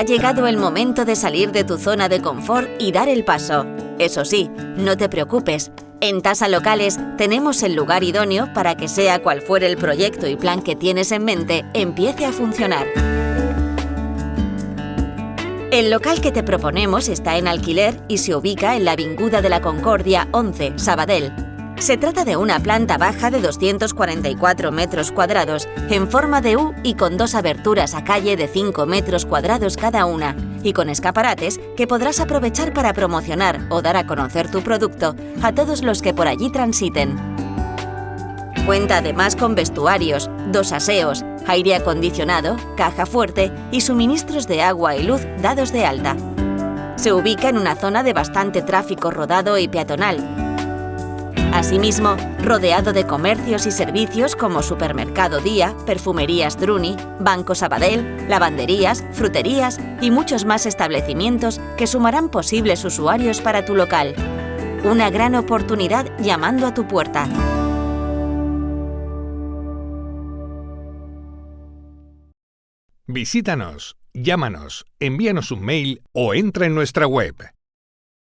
Ha llegado el momento de salir de tu zona de confort y dar el paso. Eso sí, no te preocupes. En Tasa Locales tenemos el lugar idóneo para que sea cual fuere el proyecto y plan que tienes en mente, empiece a funcionar. El local que te proponemos está en alquiler y se ubica en la Avinguda de la Concordia 11, Sabadell. Se trata de una planta baja de 244 metros cuadrados, en forma de U y con 2 aberturas a calle de 5 metros cuadrados cada una, y con escaparates que podrás aprovechar para promocionar o dar a conocer tu producto a todos los que por allí transiten. Cuenta además con vestuarios, 2 aseos, aire acondicionado, caja fuerte y suministros de agua y luz dados de alta. Se ubica en una zona de bastante tráfico rodado y peatonal. Asimismo, rodeado de comercios y servicios como Supermercado Día, Perfumerías Druni, Banco Sabadell, lavanderías, fruterías y muchos más establecimientos que sumarán posibles usuarios para tu local. Una gran oportunidad llamando a tu puerta. Visítanos, llámanos, envíanos un mail o entra en nuestra web.